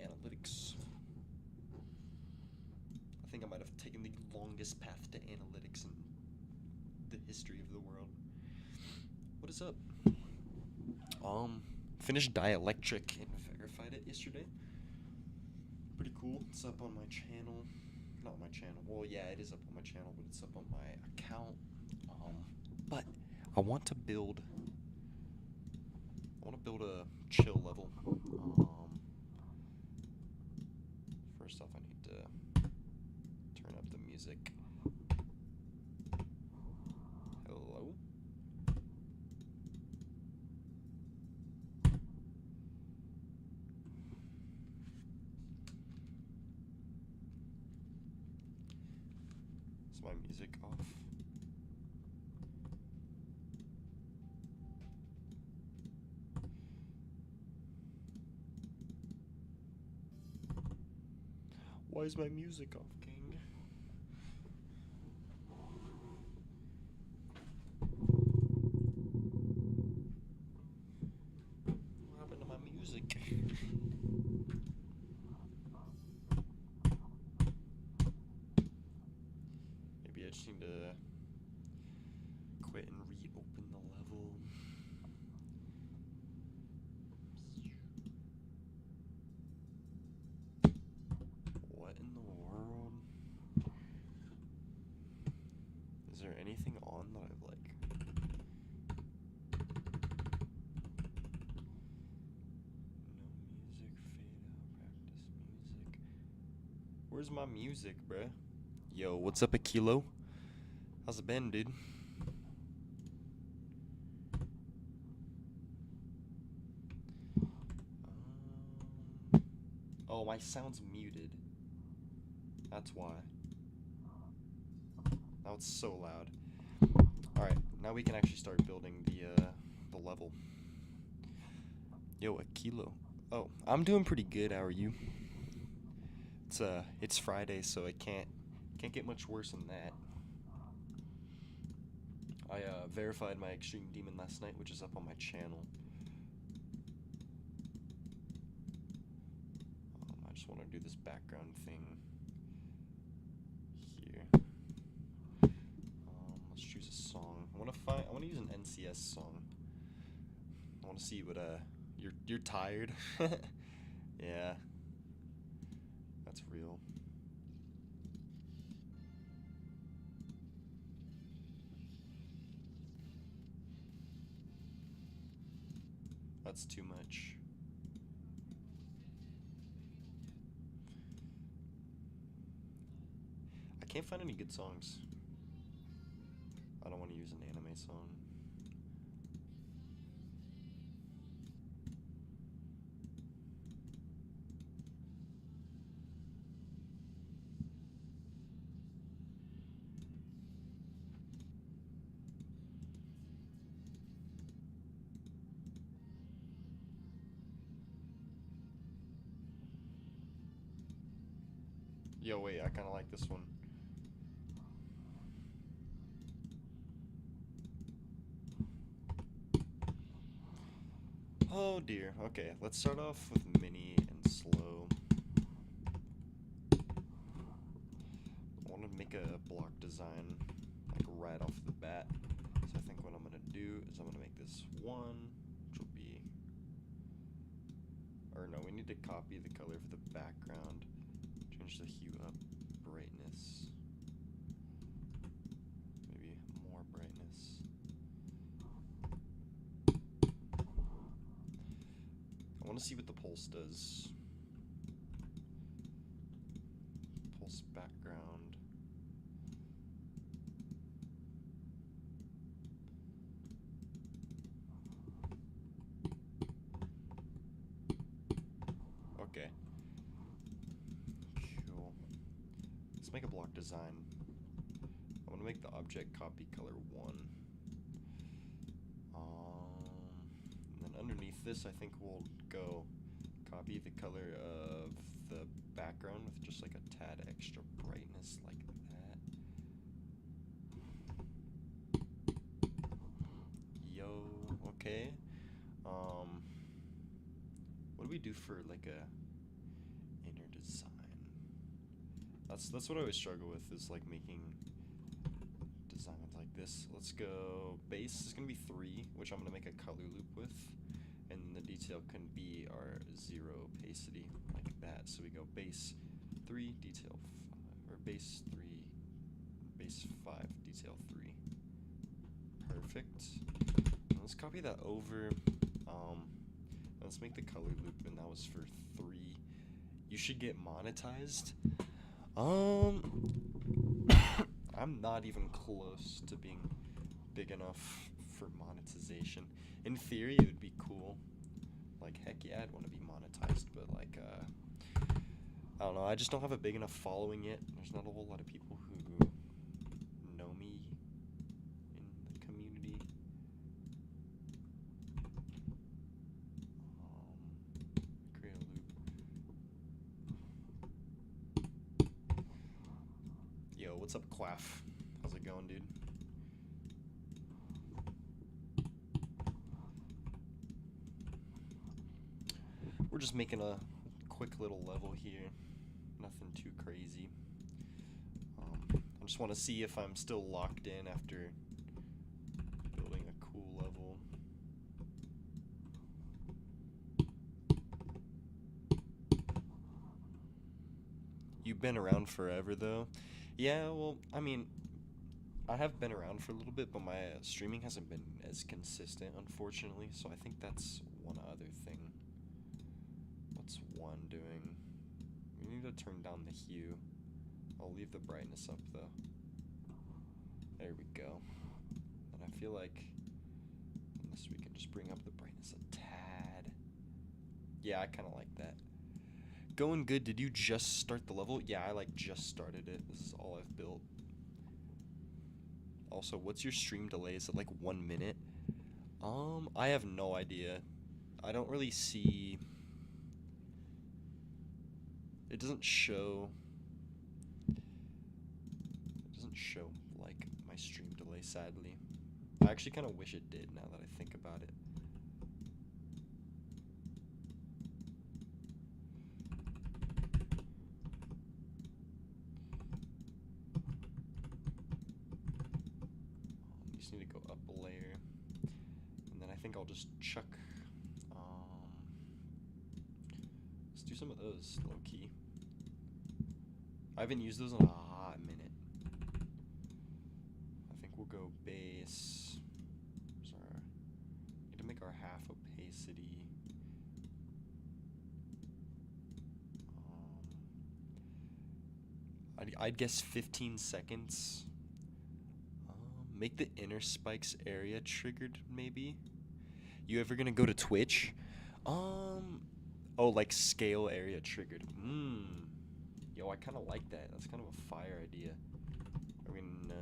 analytics. I think I might have taken the longest path to analytics in the history of the world. What is up? Finished Dielectric and verified it yesterday. Pretty cool. It's up on my channel. Not my channel. Well, yeah, it is up on my channel, but it's up on my account. But I want to build a chill level. First off, I need to turn up the music. Hello? Is my music off? Why is my music off, King? What happened to my music? Maybe I just need to quit and reopen the level. What in the world? Is there anything on that I've like? No music, fade out, practice music. Where's my music, bruh? Yo, what's up, Akilo? How's it been, dude? Oh, my sound's muted. That's why. Now it's so loud. Alright, now we can actually start building the level. Yo, Akilo. Oh, I'm doing pretty good. How are you? It's Friday, so I can't get much worse than that. I verified my Extreme Demon last night, which is up on my channel. I just want to do this background thing here. Let's choose a song. I want to use an NCS song. I want to see what you're tired. Yeah. That's real. That's too much. I can't find any good songs. I don't want to use an anime song. Yo, wait, I kind of like this one. Oh dear. Okay, let's start off with mini and slow. I want to make a block design like right off the bat. So I think what I'm going to do is I'm going to make this one, which will be... Or no, we need to copy the color of the background. Change the hue up, brightness. Maybe more brightness. I want to see what the pulse does. Pulse background. Okay. Cool. Let's make a block design. I want to make the object copy color 1. And then underneath this, I think we'll go copy the color of the background with just like a tad extra brightness like that. Yo, okay. What do we do for like a design. That's what I always struggle with, is like making designs like this. Let's go, base is gonna be 3, which I'm gonna make a color loop with, and the detail can be our 0 opacity, like that. So we go base 3, detail 5, or base 3, base 5, detail 3. Perfect. And let's copy that over. Let's make the color loop, and that was for 3. You should get monetized. I'm not even close to being big enough for monetization. In theory, it would be cool. Like, heck yeah, I'd want to be monetized, but like, I don't know, I just don't have a big enough following yet. There's not a whole lot of people who know me in the community. Create a loop. Yo, what's up, Quaff? How's it going, dude? We're just making a quick little level here. Nothing too crazy. I just want to see if I'm still locked in after building a cool level. You've been around forever, though. Yeah, well, I mean, I have been around for a little bit, but my streaming hasn't been as consistent, unfortunately, so I think that's one other thing. What's 1 doing? We need to turn down the hue. I'll leave the brightness up, though. There we go. And I feel like in this we can just bring up the brightness a tad. Yeah, I kind of like that. Going good. Did you just start the level? Yeah, I like just started it. This is all I've built. Also, what's your stream delay? Is it like 1 minute? I have no idea. I don't really see... It doesn't show like my stream delay, sadly. I actually kind of wish it did, now that I think about it. You just need to go up a layer, and then I think I'll just chuck, let's do some of those low-key. I haven't used those in a hot minute. I think we'll go base. Sorry. Need to make our half opacity. I'd guess 15 seconds. Make the inner spikes area triggered, maybe? You ever gonna go to Twitch? Oh, like scale area triggered. Yo, I kind of like that. That's kind of a fire idea. I mean,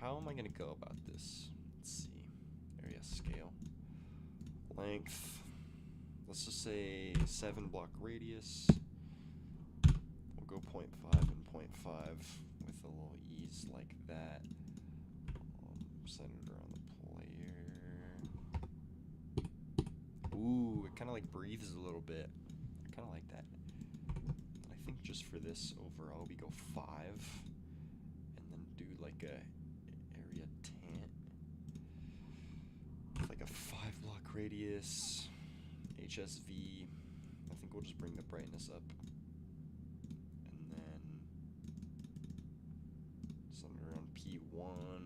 how am I gonna go about this? Let's see. Area scale. Length. Let's just say 7 block radius. We'll go 0.5 and 0.5 with a little ease like that. Centered around the player. Ooh, it kind of like breathes a little bit. I kind of like that. I think just for this overall, we go 5, and then do like a area tant, like a 5 block radius, HSV. I think we'll just bring the brightness up, and then something around P1,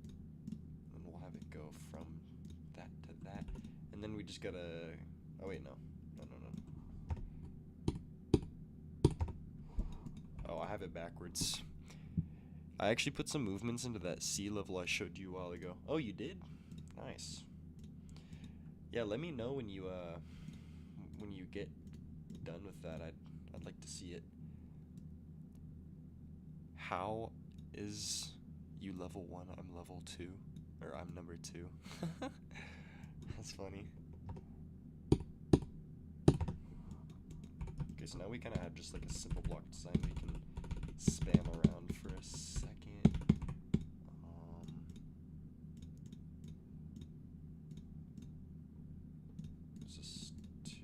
and then we'll have it go from that to that, and then we just gotta, oh wait, no. Oh, I have it backwards. I actually put some movements into that sea level I showed you a while ago. Oh, you did? Nice. Yeah, let me know when you get done with that. I'd like to see it. How is you level 1? I'm level 2, or I'm number 2. That's funny. Okay, so now we kind of have just like a simple block design we can spam around for a second. This is 2.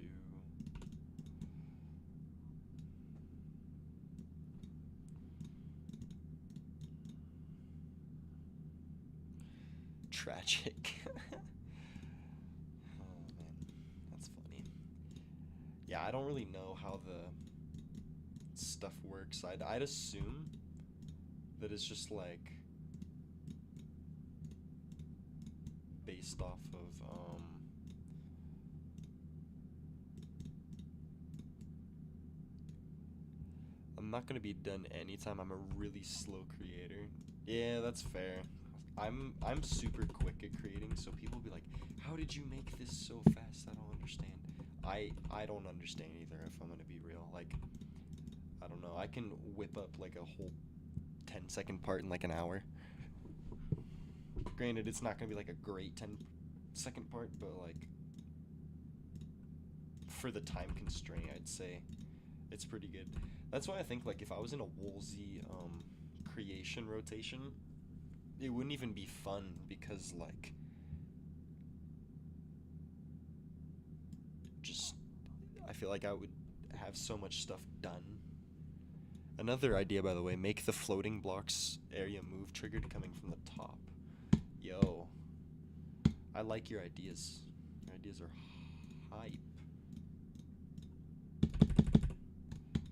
tragic. Oh man, that's funny. Yeah, I don't really know how the stuff works. I'd assume that it's just like based off of I'm not gonna be done anytime. I'm a really slow creator. Yeah, that's fair. I'm super quick at creating, so people be like, "How did you make this so fast? I don't understand." I don't understand either, if I'm gonna be real. Like, I don't know. I can whip up like a whole 10-second part in like an hour. Granted, it's not gonna be like a great 10-second part, but like for the time constraint, I'd say it's pretty good. That's why I think like if I was in a Woolsey creation rotation, it wouldn't even be fun because like just I feel like I would have so much stuff done. Another idea, by the way, make the floating blocks area move triggered coming from the top. Yo, I like your ideas. Your ideas are hype.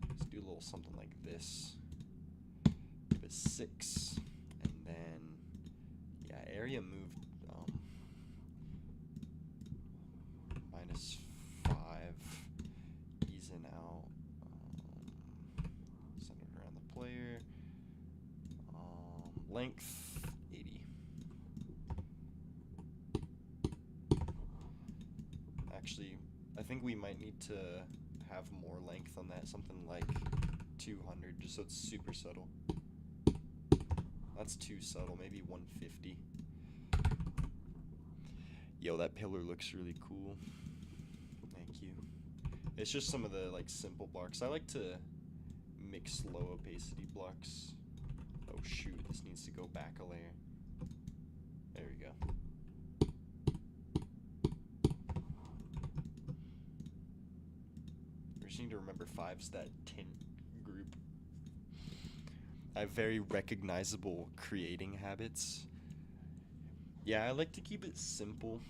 Let's do a little something like this. Give it 6, and then yeah, area moved -5, easing out, centered around the player, length 80. Actually, I think we might need to have more length on that, something like 200, just so it's super subtle. That's too subtle, maybe 150. Yo, that pillar looks really cool. Thank you. It's just some of the like simple blocks. I like to mix low opacity blocks. Oh shoot, this needs to go back a layer. There we go. We just need to remember 5's that tint group. I have very recognizable creating habits. Yeah, I like to keep it simple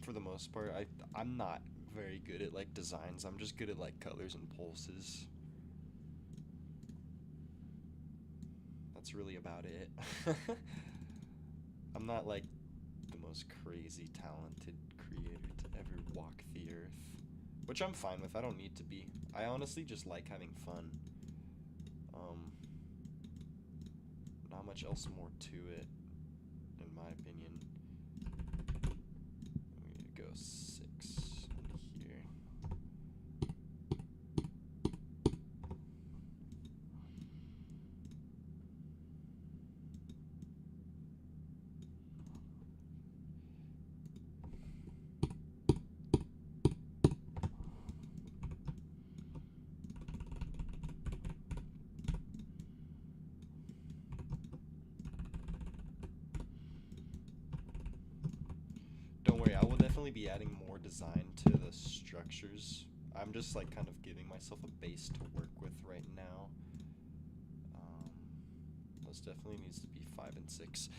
for the most part. I'm not very good at like designs. I'm just good at like colors and pulses. That's really about it. I'm not like the most crazy talented creator to ever walk the earth, which I'm fine with. I don't need to be. I honestly just like having fun. Not much else more to it, in my opinion. We need to go 6 here. Don't worry, I will definitely be adding more design to the structures. I'm just like kind of giving myself a base to work with right now. This definitely needs to be 5 and 6.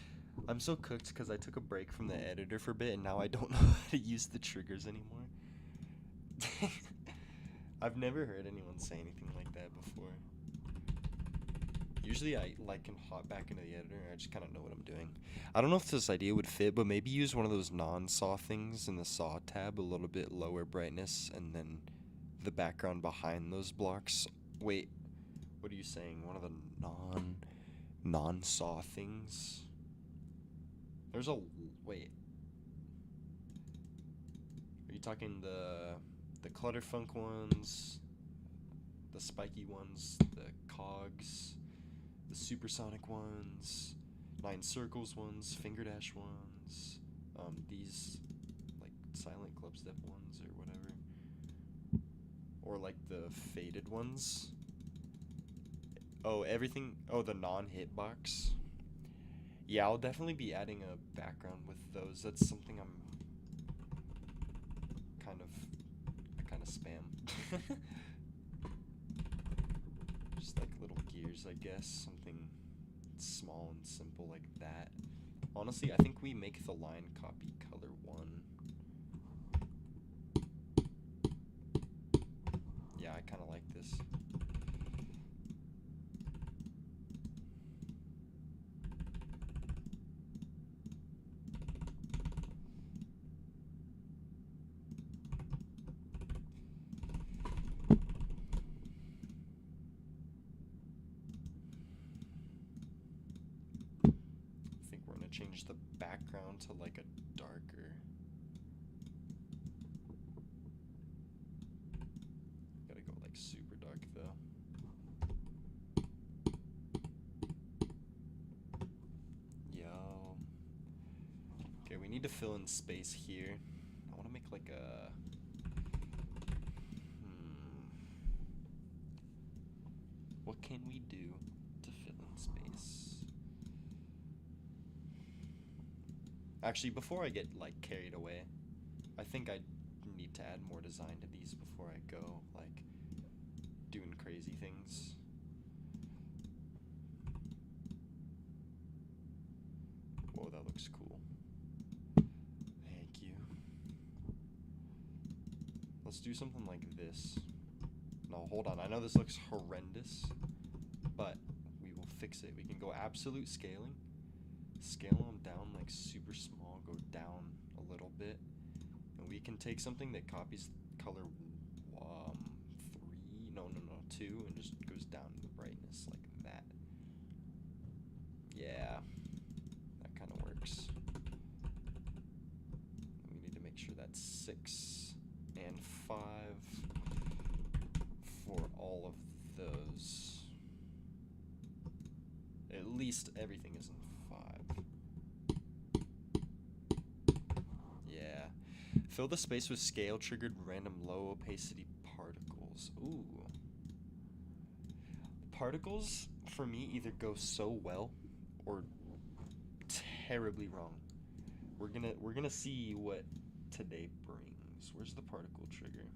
I'm so cooked because I took a break from the editor for a bit and now I don't know how to use the triggers anymore. I've never heard anyone say anything like that before. Usually I like can hop back into the editor and I just kind of know what I'm doing. I don't know if this idea would fit, but maybe use one of those non-saw things in the saw tab, a little bit lower brightness, and then the background behind those blocks. Wait, what are you saying? One of the non-saw things? There's a, wait. Are you talking the Clutterfunk ones, the spiky ones, the cogs, the supersonic ones, 9 circles ones, finger dash ones, these like silent club step ones or whatever, or like the faded ones? Oh, everything. Oh, the non-hitbox. Yeah, I'll definitely be adding a background with those. That's something I kind of spam. Just like little gears, I guess. Something small and simple like that. Honestly, I think we make the line copy color 1. Yeah, I kind of like this. I think we're gonna change the background to like a darker. Gotta go like super dark though. Yo. Okay, we need to fill in space here. I want to make like a... What can we do to fill in space? Actually, before I get like carried away, I think I need to add more design to these before I go like doing crazy things. Whoa, that looks cool. Thank you. Let's do something like this. No, hold on. I know this looks horrendous, but we will fix it. We can go absolute scaling. Scale them down like super small, go down a little bit. And we can take something that copies color 2 and just goes down in the brightness like that. Yeah, that kind of works. We need to make sure that's 6 and 5 for all of those. At least everything is in 5. Yeah. Fill the space with scale triggered random low opacity particles. Ooh. Particles for me either go so well or terribly wrong. We're gonna see what today brings. Where's the particle trigger?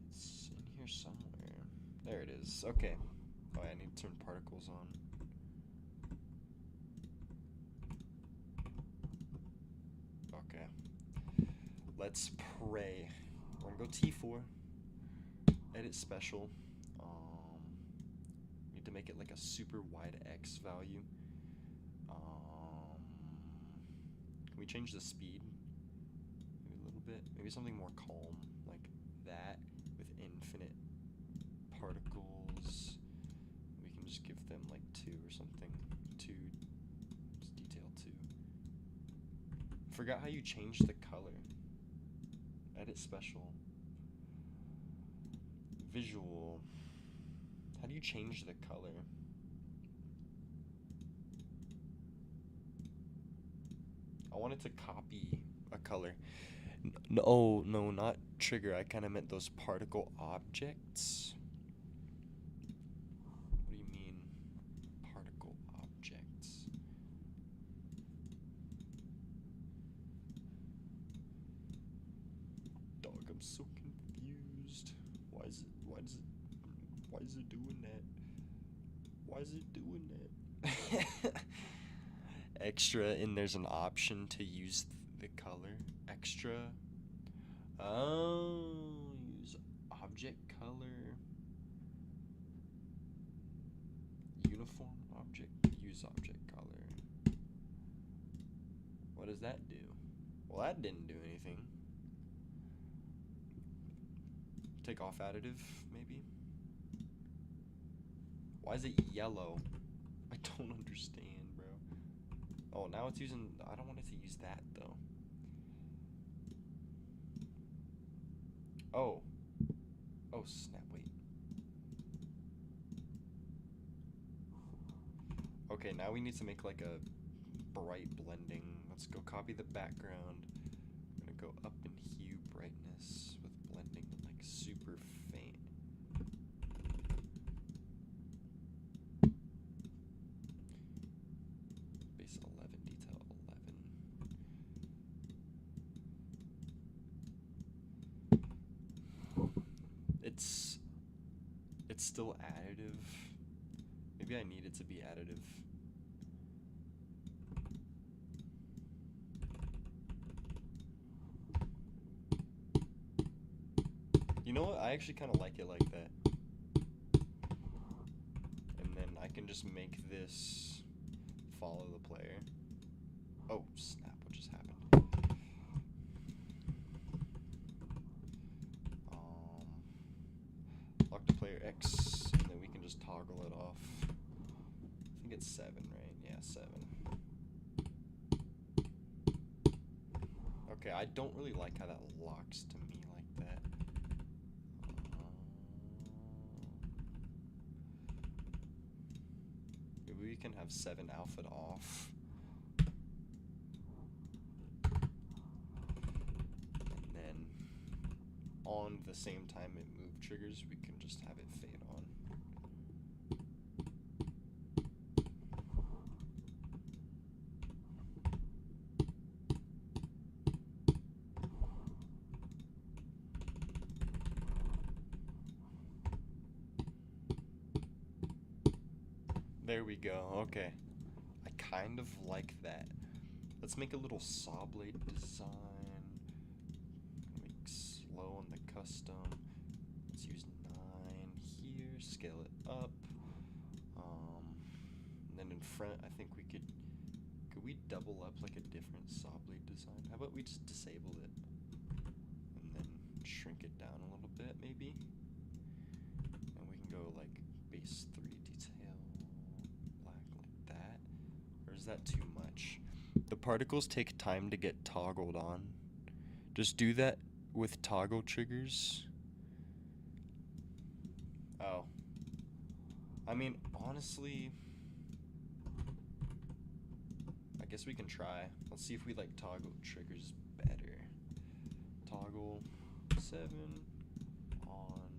It's in here somewhere. There it is. Okay. Oh, I need to turn particles on. Okay. Let's pray. We're gonna go T4. Edit special. Need to make it like a super wide X value. Can we change the speed? Maybe a little bit. Maybe something more calm, like that, with infinite particles. We can just give them like 2 or something. 2, just detail 2. Forgot how you change the color. Edit special. Visual. How do you change the color? I wanted to copy a color. No, not trigger. I kind of meant those particle objects. What do you mean, particle objects? Dog, I'm so confused. Why is it doing that? Why is it doing that? Extra, and there's an option to use the color. Extra. Oh, use object color. Uniform object. Use object color. What does that do? Well, that didn't do anything. Take off additive, maybe? Why is it yellow? I don't understand, bro. Oh, now it's using... I don't want it to use that, though. Oh. Oh, snap, wait. Okay, now we need to make like a bright blending. Let's go copy the background. I'm gonna go up in hue brightness with blending like super faint. Base 11, detail 11. It's still additive. Maybe I need it to be additive. You know what? I actually kind of like it like that. And then I can just make this follow the player. Oh, snap, what just happened? Lock the player X, and then we can just toggle it off. I think it's 7, right? Yeah, 7. Okay, I don't really like how that locks to me like that. Maybe we can have 7 alpha off. And then on the same time it move triggers, we can just have it fade on. There we go. Okay. I kind of like that. Let's make a little saw blade design. Make slow on the custom. Let's use 9 here. Scale it up. And then in front, I think we could we double up like a different saw blade design? How about we just disable it and then shrink it down a little bit, maybe? And we can go like base 3 detail black like that. Or is that too much? The particles take time to get toggled on. Just do that with toggle triggers. Oh. I mean, honestly, I guess we can try. Let's see if we like toggle triggers better. Toggle 7 on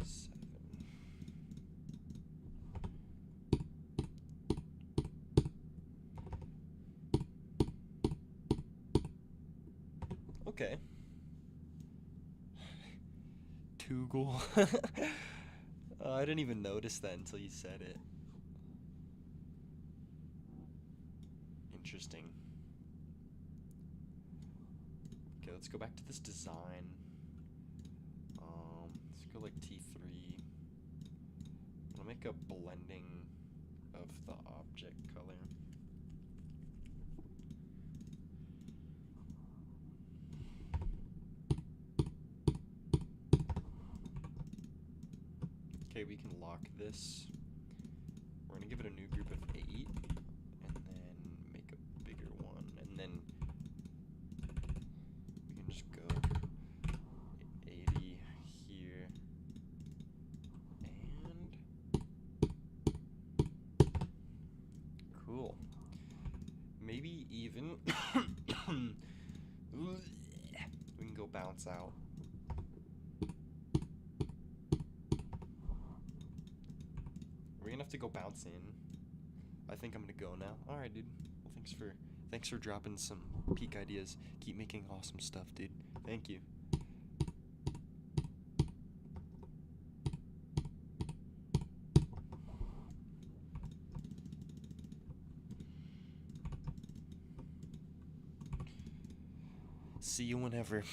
7. Okay. Toggle. I didn't even notice that until you said it. Interesting. Okay, let's go back to this design. Let's go like T3. I'll make a blending of the object color. Okay, we can lock this. We're gonna give it a new group of 8, and then make a bigger one, and then we can just go 80 here, and cool. Maybe even we can go bounce out. We're gonna have to go bounce in. I think I'm gonna go now. Alright, dude. Well, thanks for dropping some peak ideas. Keep making awesome stuff, dude. Thank you. See you whenever.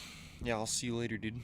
Yeah, I'll see you later, dude.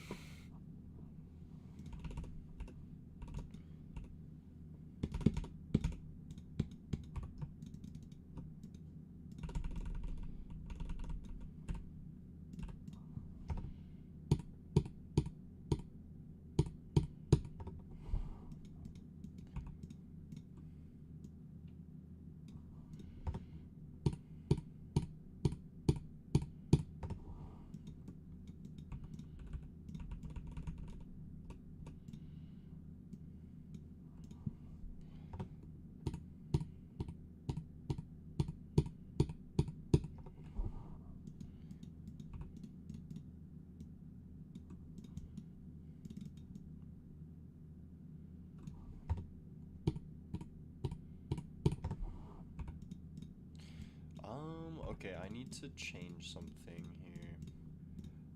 Okay, I need to change something here.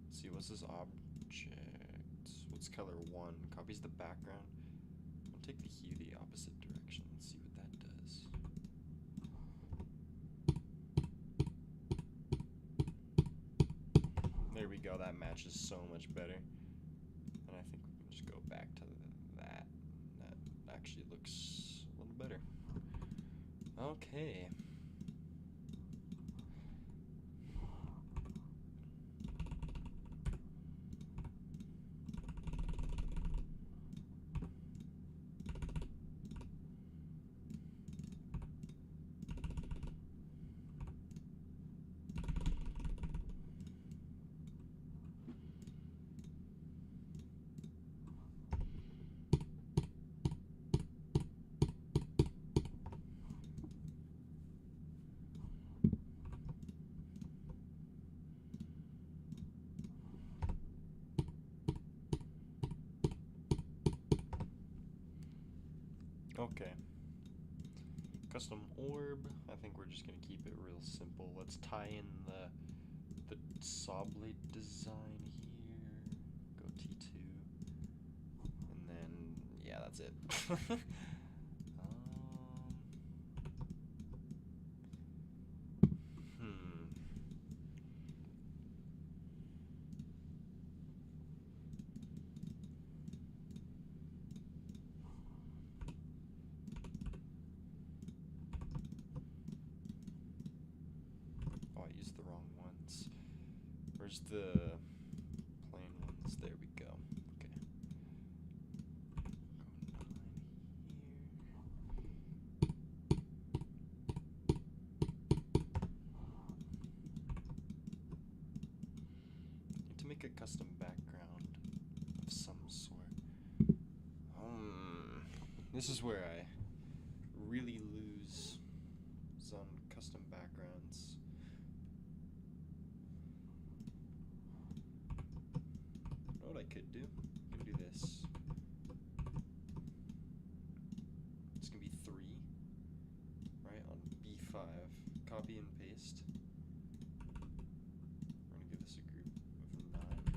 Let's see, what's this object? What's color 1? Copies the background. I'll take the hue the opposite direction and see what that does. There we go, that matches so much better. back to that. That actually looks a little better. Okay. Okay. Custom orb. I think we're just gonna keep it real simple. Let's tie in the saw blade design here. Go T2. And then yeah, that's it. Hmm. Oh, I used the wrong ones. Where's the plain ones? There we go. Okay. Go 9 here. Need to make a custom background of some sort. This is where I really lose on custom backgrounds. You know what I could do? I can do this. It's gonna be 3, right, on B5. Copy and paste. We're gonna give this a group of 9,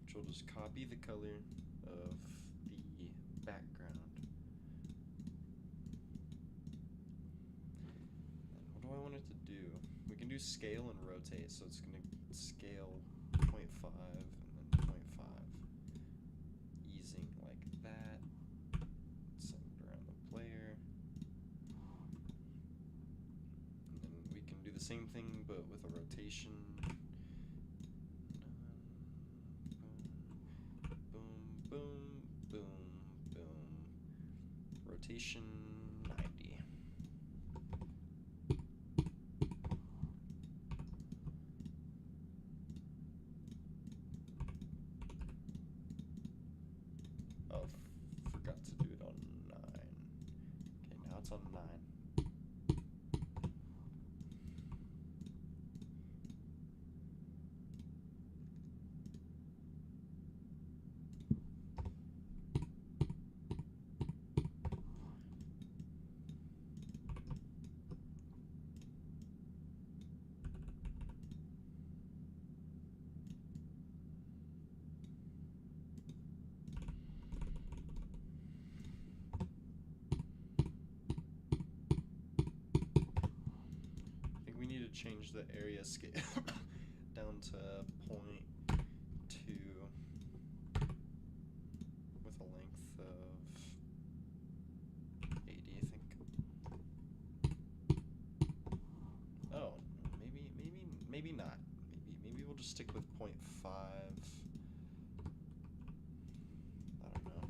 which will just copy the color of the background. And what do I want it to do? We can do scale and rotate, so it's gonna scale 0.5 and then 0.5. Easing like that. Centered around the player. And then we can do the same thing but with a rotation. Boom, boom, boom, boom. Rotation 90. Oh, forgot to do it on 9. Okay, now it's on 9. Change the area scale down to 0.2 with a length of 80, I think. Oh, maybe not. Maybe we'll just stick with 0.5. I don't know.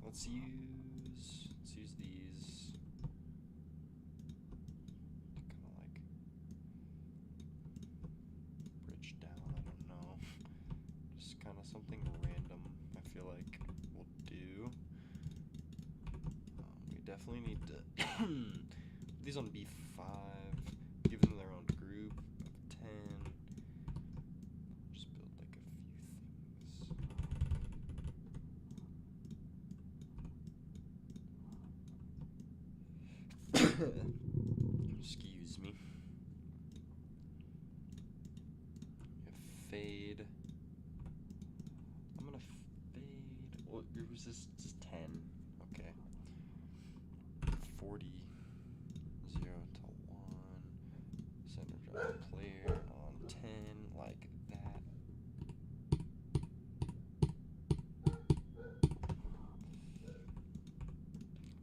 Let's use these. Kind of like bridge down. I don't know. Just kind of something random. I feel like we'll do. We definitely need to put these on B5. Give them their own group of 10. Just build like a few things. Excuse me. We have fade. I'm gonna fade. Well, your resist is 10. Okay. 40. 0 to 1. Center drop player on 10. Like that.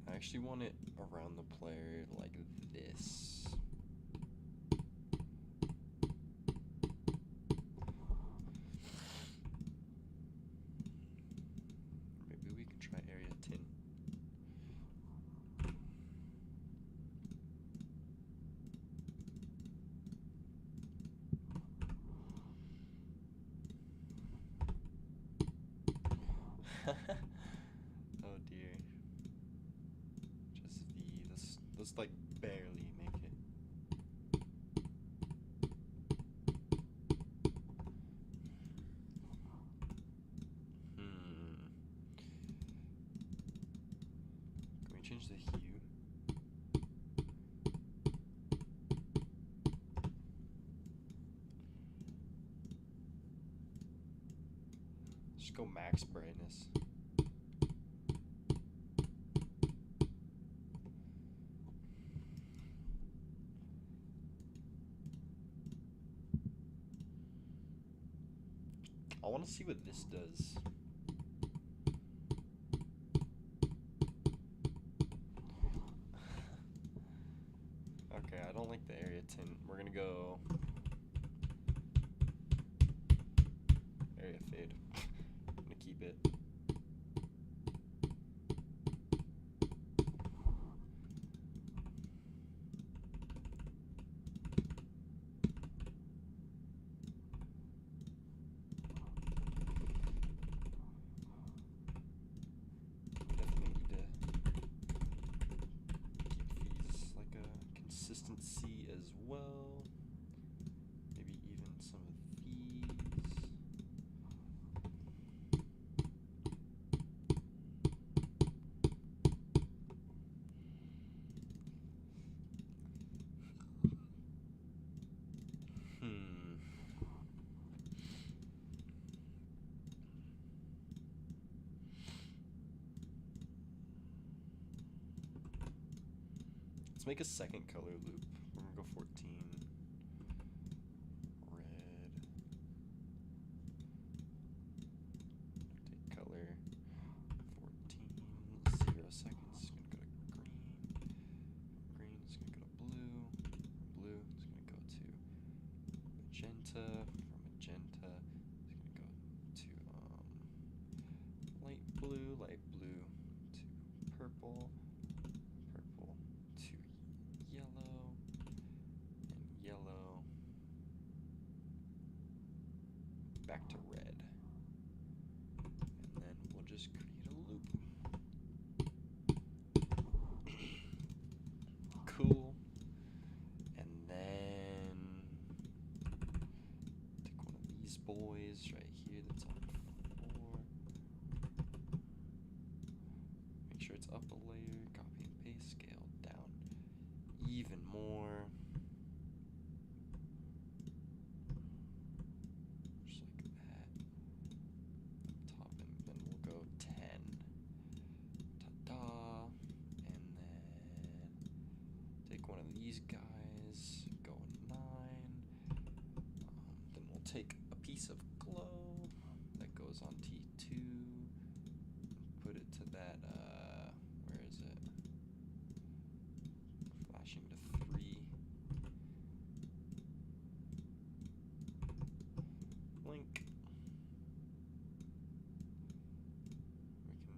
I actually want it around the player like this. Maybe we can try area 10. Oh dear. Just let's like barely make it. Can we change the hue? Just go max brightness. I want to see what this does. Okay, I don't like the area tint. We're gonna go area fade. I'm gonna keep it. Consistency as well. Maybe even some of these. Let's make a second color loop. We're gonna go 14. Red. Take color. 14. 0 seconds. It's gonna go to green. Green is gonna go to blue. Blue is gonna go to magenta. From magenta, it's gonna go to light blue to purple. Yellow, back to red, and then we'll just create a loop. Cool. And then take one of these boys right here that's on 4. Make sure it's up a layer, copy and paste, scale down even more. These guys go 9. Then we'll take a piece of glow that goes on T2, put it to that, where is it? Flashing to 3. Blink. We can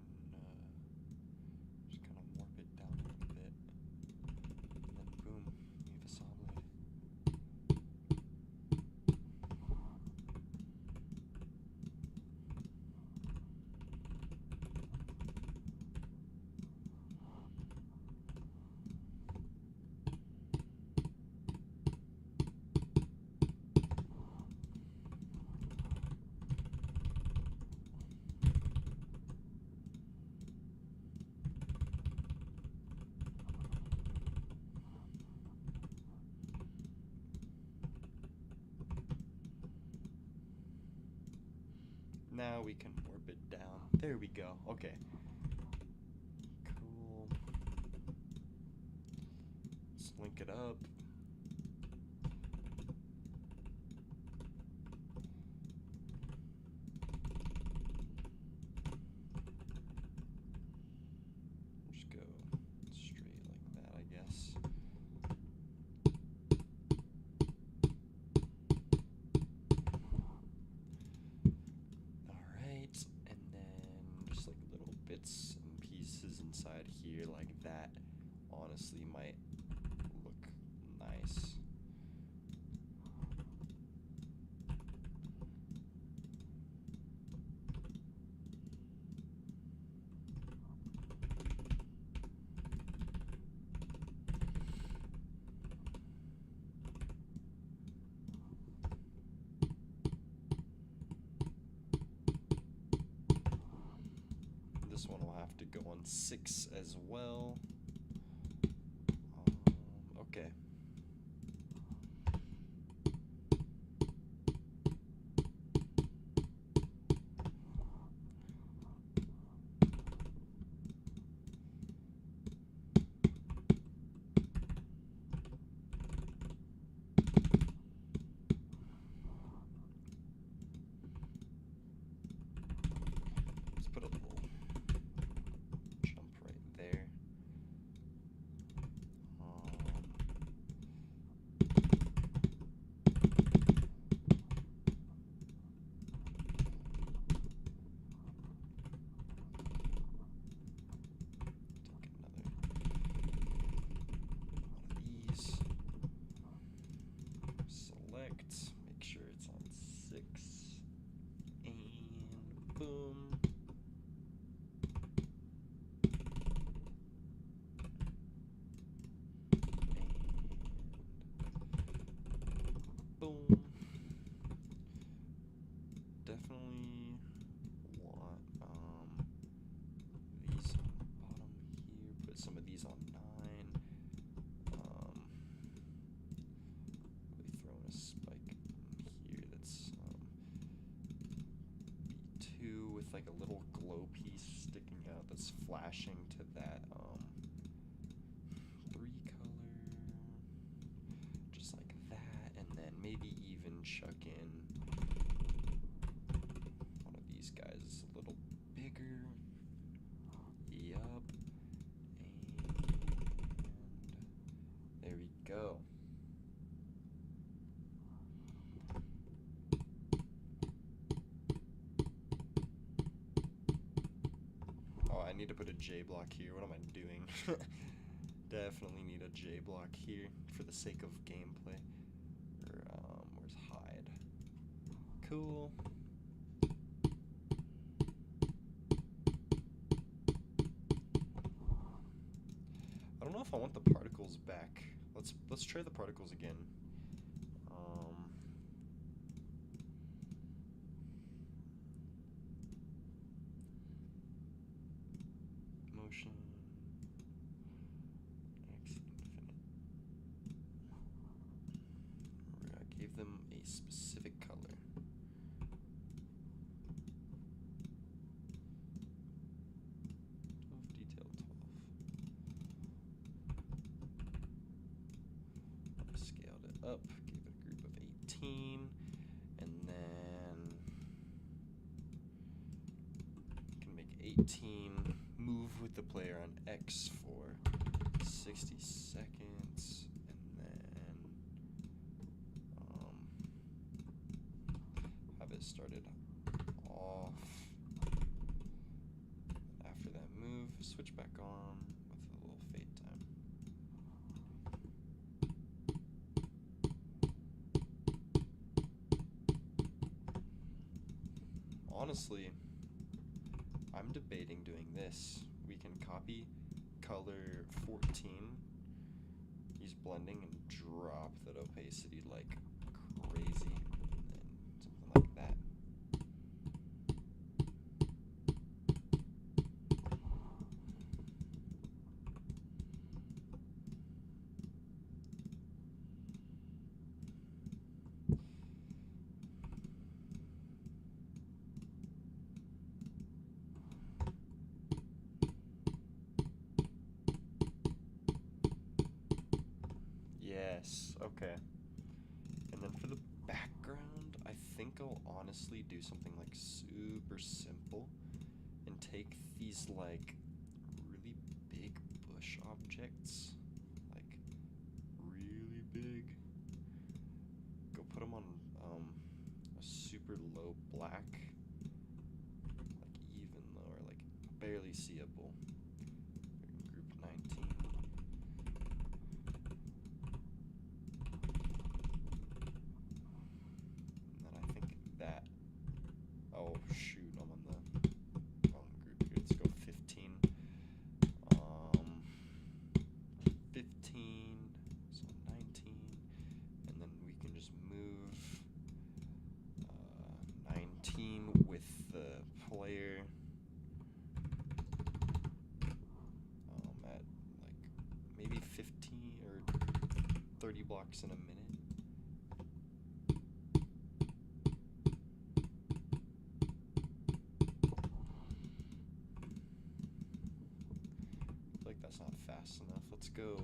Now we can warp it down. There we go. Okay. Cool. Let's link it up. Just go straight like that, I guess. Alright, and then just like little bits and pieces inside here like that honestly might look nice. This one will have to go on 6 as well. Okay. Let's put a little jump right there. Select, make sure it's on 6, and boom. And boom. Definitely want these on the bottom here. Put some of these on 9. Really throwing a spike in here that's B2 with like a little glow piece sticking out that's flashing to that 3 color, just like that, and then maybe even chuck in one of these guys is a little bigger. Yup. And there we go. Oh, I need to put a J block here. What am I doing? Definitely need a J block here for the sake of gameplay. Or, where's hide? Cool. I don't know if I want the particles back. Let's try the particles again. Motion X infinite. I gave them a specific color. Detail 12. I scaled it up, gave it a group of 18, and then can make 18 move with the player on X for 60 seconds, and then have it started off. After that move, switch back on with a little fade time. Honestly, I'm debating doing this. We can copy color 14, use blending, and drop that opacity like crazy, and something like that. Yes, okay. And then for the background, I think I'll honestly do something like super simple and take these like really big bush objects, like really big, go put them on a super low black, like even low or like barely seeable. Group 19. And then I think that, oh shoot, I'm on the wrong group here. Let's go 15. 15, so 19, and then we can just move 19 with the player at like maybe 15 or 30 blocks in a minute. I feel like that's not fast enough. Let's go 4.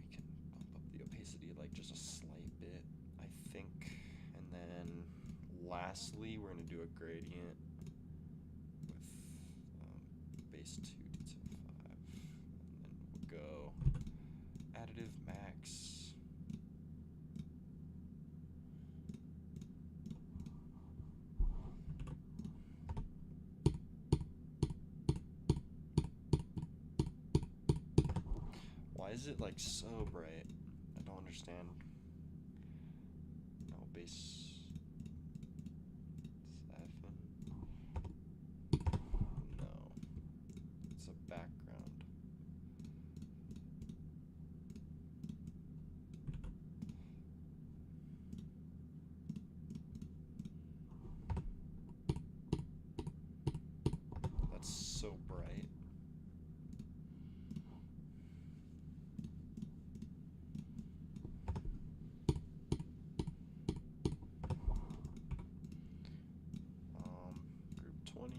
We can bump up the opacity like just a slight bit, I think. And then lastly, we're going to do a gradient with base 2 to 5. And then we'll go additive max. Why is it like so bright? I don't understand. No, base 7. No, it's a background. That's so bright. Group 20.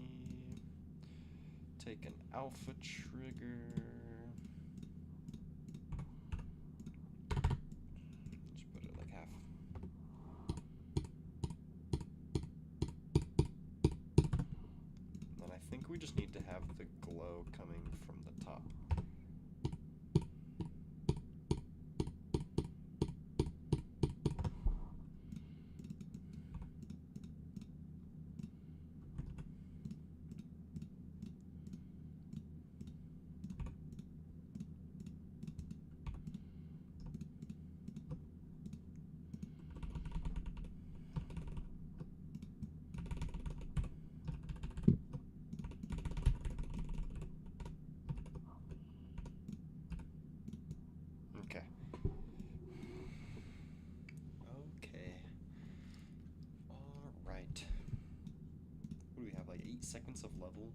Take an alpha trigger. Just put it like half. And I think we just need to have the glow coming from the top. Okay. Okay. All right. What do we have, like 8 seconds of level?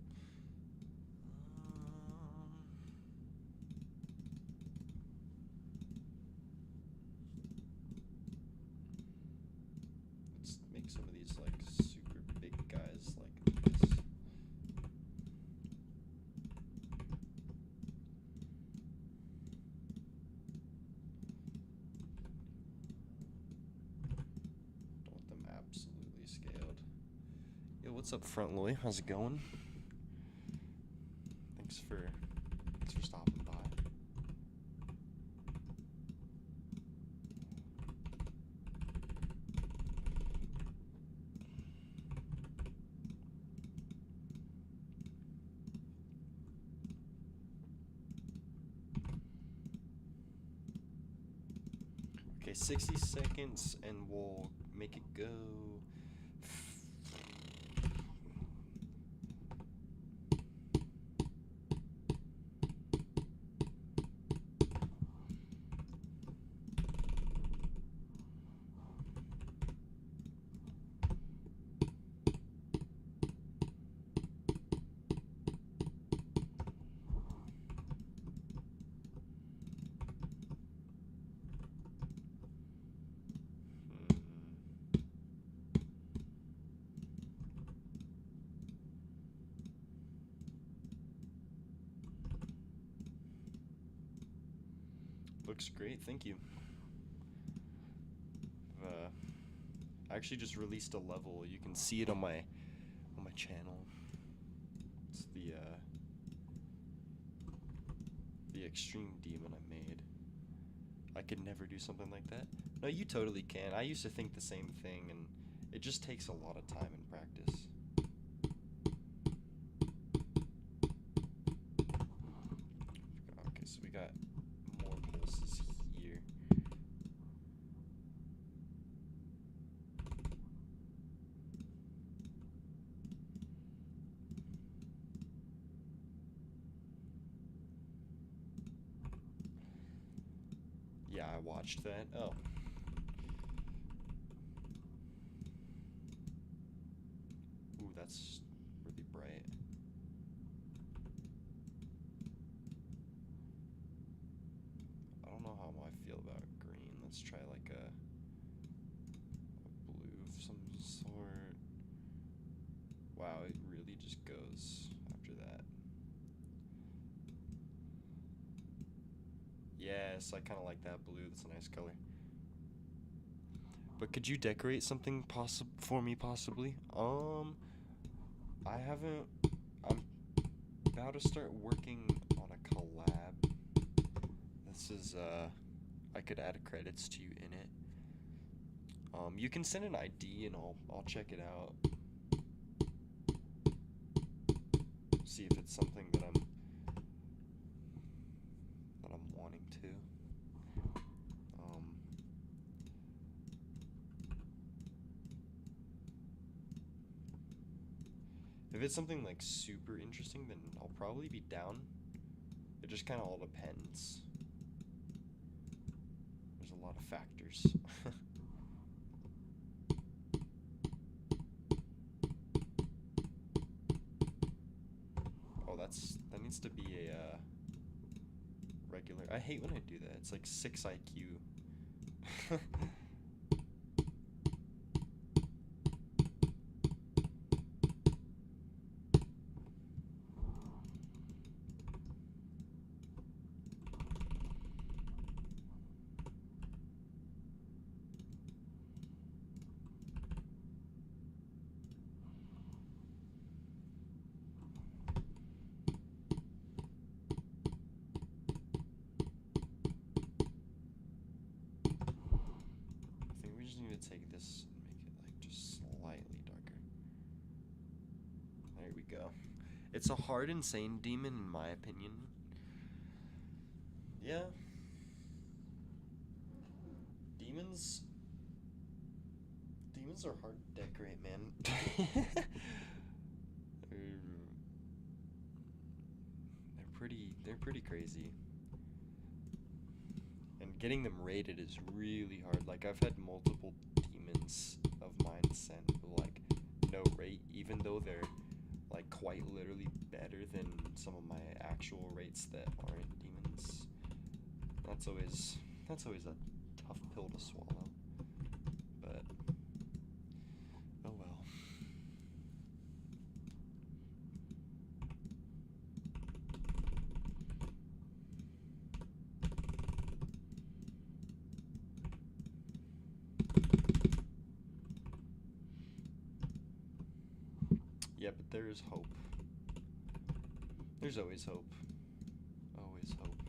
Let's make some of these like super big guys like this. Don't want them absolutely scaled. Yo, what's up, Front Loy? How's it going? Thanks for stopping by. Okay, 60 seconds and we'll make it go. Looks great, thank you. I actually just released a level. You can see it on my channel. It's the extreme demon I made. I could never do something like that. No, you totally can. I used to think the same thing, and it just takes a lot of time and practice. Okay, so we got more pulses here. Yeah, I watched that. Oh. Ooh, that's really bright. I don't know how I feel about green. Let's try like a blue of some sort. Wow, it really just goes after that. Yes, I kind of like that blue. That's a nice color. But could you decorate something for me possibly? I haven't. I'm about to start working on a collab. This is I could add credits to you in it. You can send an ID and I'll check it out. See if it's something that I'm wanting to. If it's something like super interesting, then I'll probably be down. It just kind of all depends. There's a lot of factors. Oh, that needs to be a regular. I hate when I do that. It's like 6 IQ. Take this and make it like just slightly darker. There we go. It's a hard, insane demon in my opinion. Yeah. Demons are hard to decorate, man. They're pretty crazy. And getting them rated is really hard. Like, I've had multiple demons of mine sent like no rate, even though they're like quite literally better than some of my actual rates that aren't demons. That's always a tough pill to swallow. But oh well. Yeah, but there is hope. There's always hope. Always hope.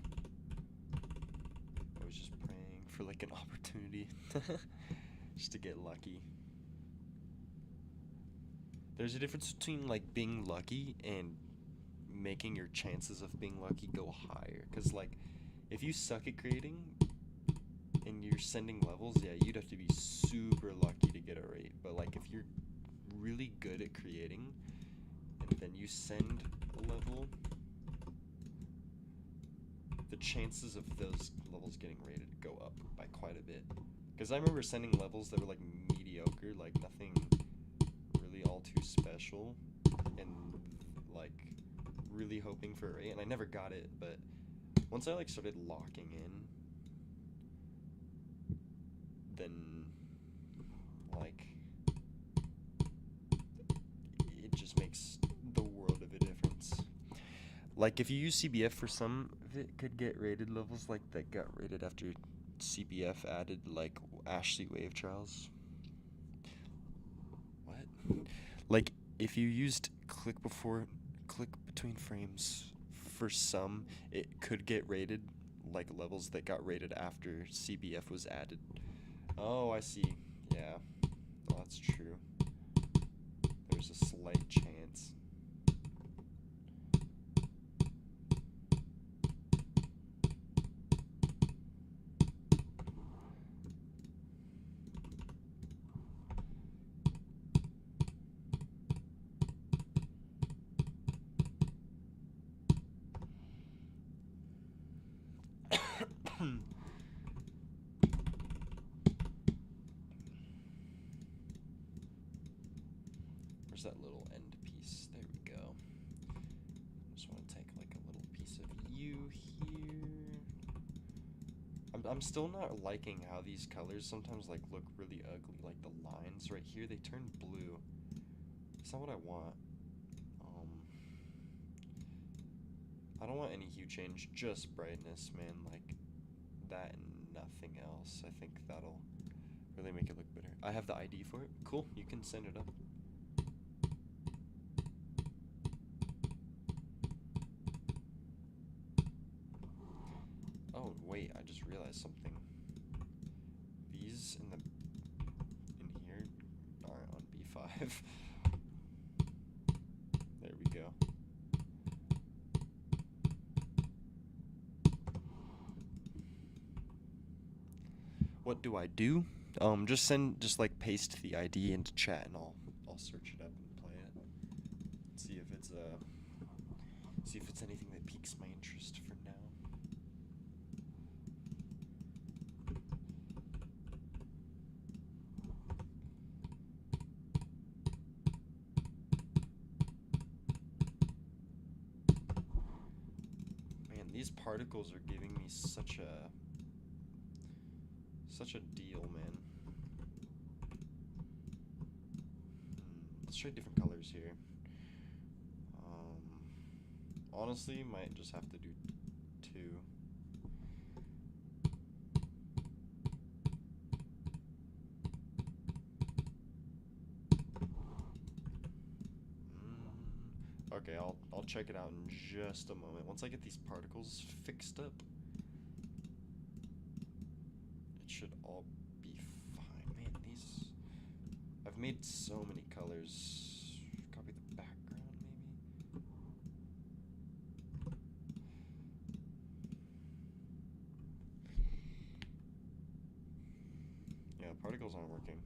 I was just praying for like an opportunity just to get lucky. There's a difference between like being lucky and making your chances of being lucky go higher. Cause like if you suck at creating and you're sending levels, yeah, you'd have to be super lucky to get a rate. But like if you're really good at creating and then you send a level, the chances of those levels getting rated go up by quite a bit. Because I remember sending levels that were like mediocre, like nothing really all too special, and like really hoping for a rate, and I never got it. But once I like started locking in, then like it just makes the world of a difference. Like if you use CBF for some of it could get rated levels like that got rated after CBF added like Ashley Wave Trials. What? Like if you used click between frames for some, it could get rated like levels that got rated after CBF was added. Oh, I see. Yeah. Oh, that's true. There's a slight chance. Where's that little end piece? There we go. Just want to take like a little piece of you here. I'm still not liking how these colors sometimes like look really ugly. Like the lines right here, they turn blue. That's not what I want. I don't want any hue change, just brightness, man. Like that and nothing else. I think that'll really make it look better. I have the ID for it. Cool, you can send it up. Oh wait, I just realized something. These in here aren't on B5. There we go. What do I do? Just like paste the ID into chat and I'll search it up and play it. See if it's anything that piques my interest for now. Man, these particles are giving me such a deal, man. Let's try different colors here. Honestly, might just have to do 2. Okay, I'll check it out in just a moment. Once I get these particles fixed up, it should all be fine. Man, I've made so many colors. Copy the background, maybe? Yeah, particles aren't working.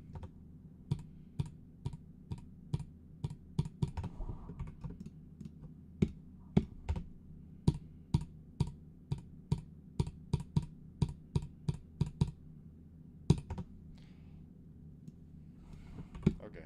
Okay.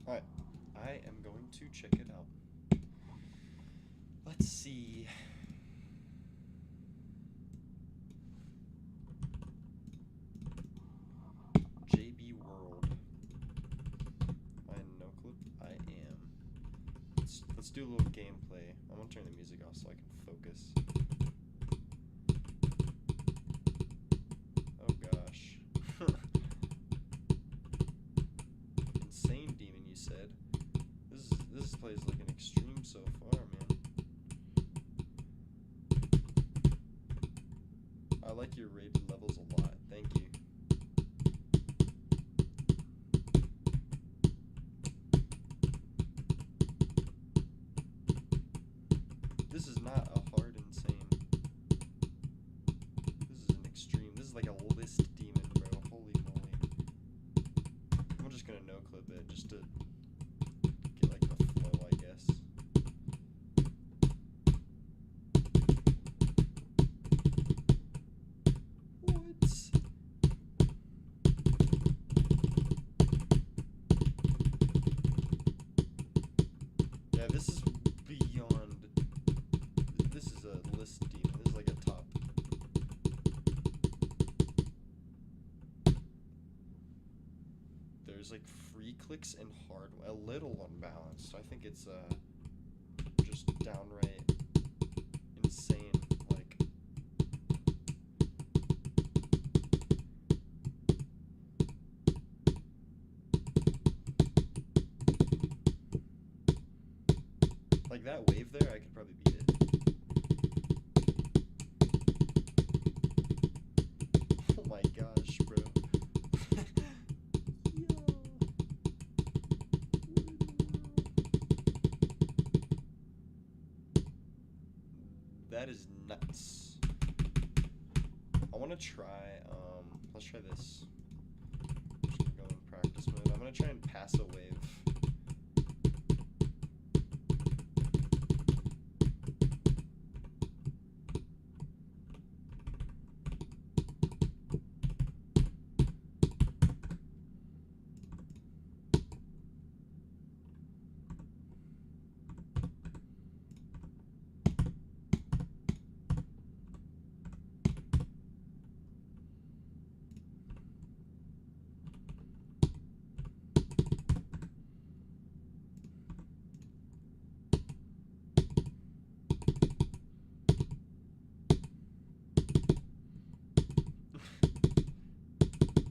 Alright, I am going to check it out. Let's see. JB World. I no clip. I am. Let's do a little gameplay. I'm gonna turn the music off so I can focus. Oh gosh. Insane Demon, you said. This plays like an extreme so far, man. I like your rated levels a lot. Thank you. This is not a hard insane. This is an extreme. This is like a list demon, bro. Holy moly. I'm just gonna no clip it just to get like the flow, I guess. What? Yeah, this is beyond there's like free clicks and hard, a little unbalanced. I think it's just downright insane. Like that wave there, I could probably beat it. Oh my gosh, bro. Yo. That is nuts. I want to try, let's try this. I'm just gonna go in practice mode. I'm gonna try and pass a wave.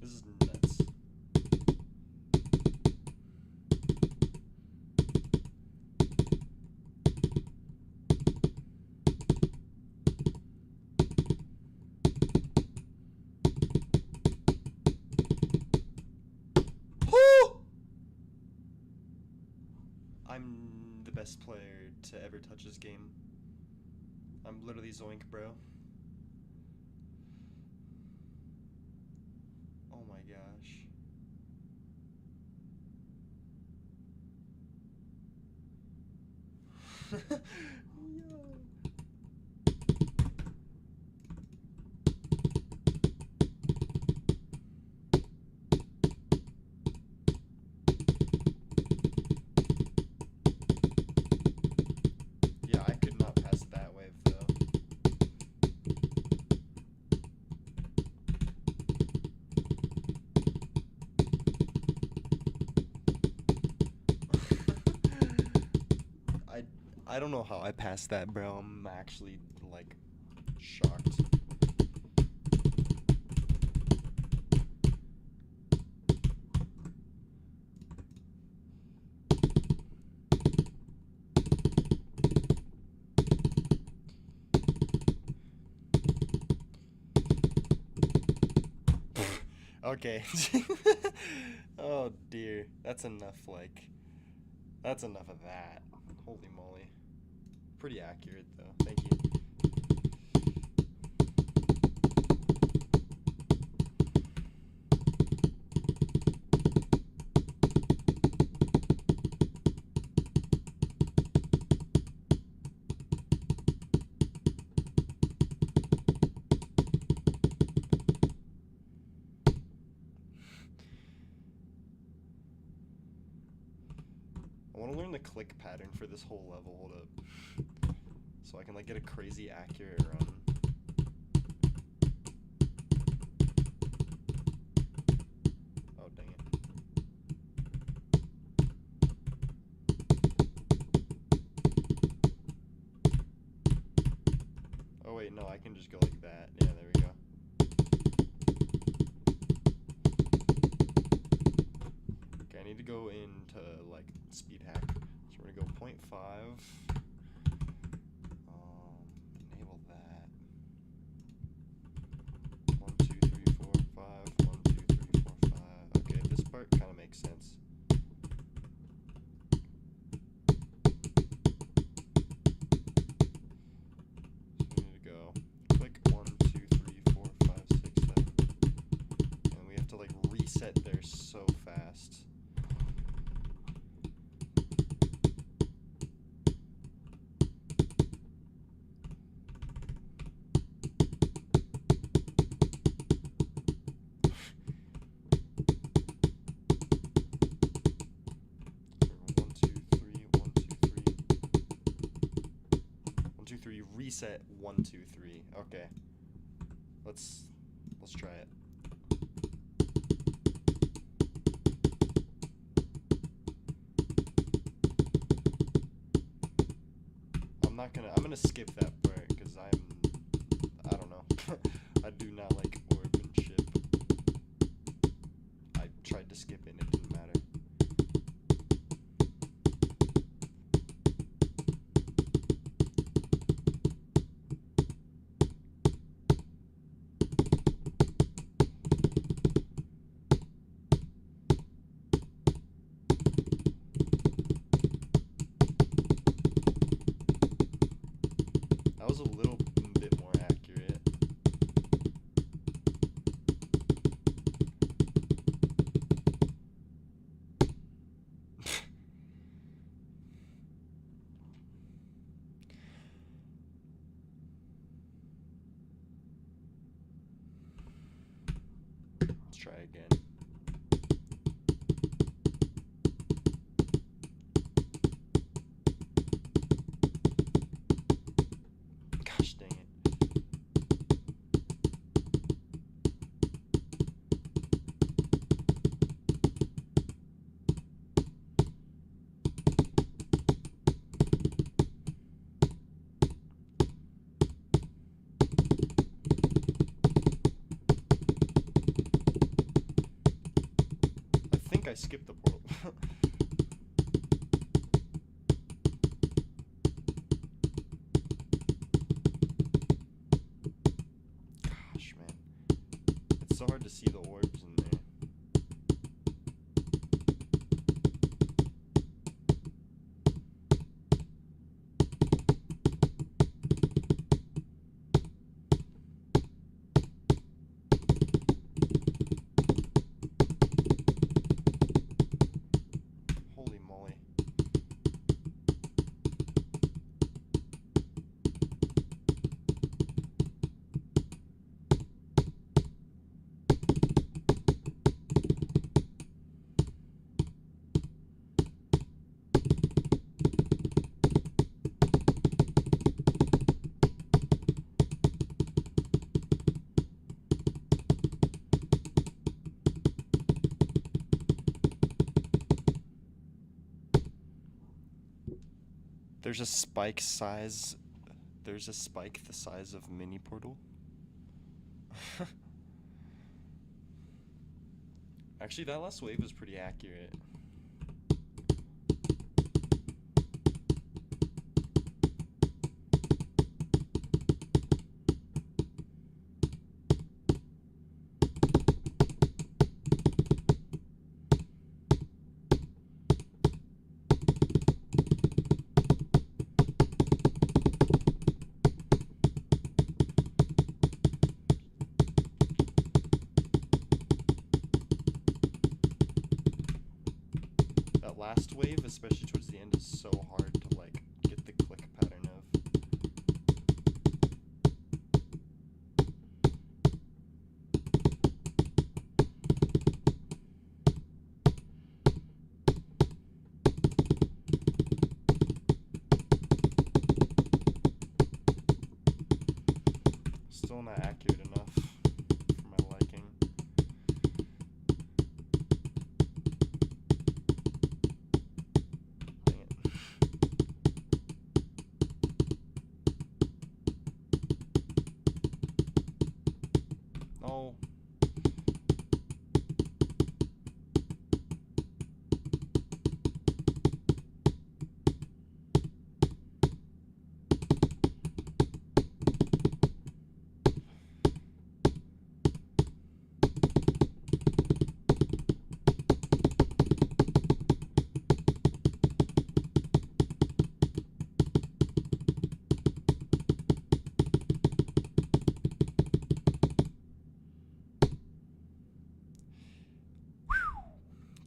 This is nuts. I'm the best player to ever touch this game. I'm literally Zoink, bro. Oh my gosh. Yo. Yeah, I could not pass that wave though. I don't know how I passed that, bro. I'm actually like shocked. Okay. Oh dear. That's enough, that's enough of that. Holy moly. Pretty accurate though. Thank you. I want to learn the click pattern for this whole level. Hold up. So I can like get a crazy accurate run. Oh dang it. Oh wait, no, I can just go like that. Yeah, there we go. Okay, I need to go into like speed hack. So we're gonna go 0.5. Enable that. 1, 2, 3, 4, 5. 1, 2, 3, 4, 5. Okay, this part kind of makes sense. So we need to go click 1, 2, 3, 4, 5, 6, 7. And we have to like reset there so fast. Reset 1, 2, 3. Okay. Let's try it. I'm gonna skip that part because I don't know. I do not like orphanship. I tried to skip it and it didn't matter. That was a little bit more accurate. Let's try again. Gosh dang it. I think I skipped the portal. Gosh, man. It's so hard to see the orbs in there. Holy moly. There's a spike size. There's a spike the size of mini portal. Actually, that last wave was pretty accurate. That last wave, especially towards the end, is so hard to like get the click pattern of. Still not accurate enough for my liking. Dang it. Oh.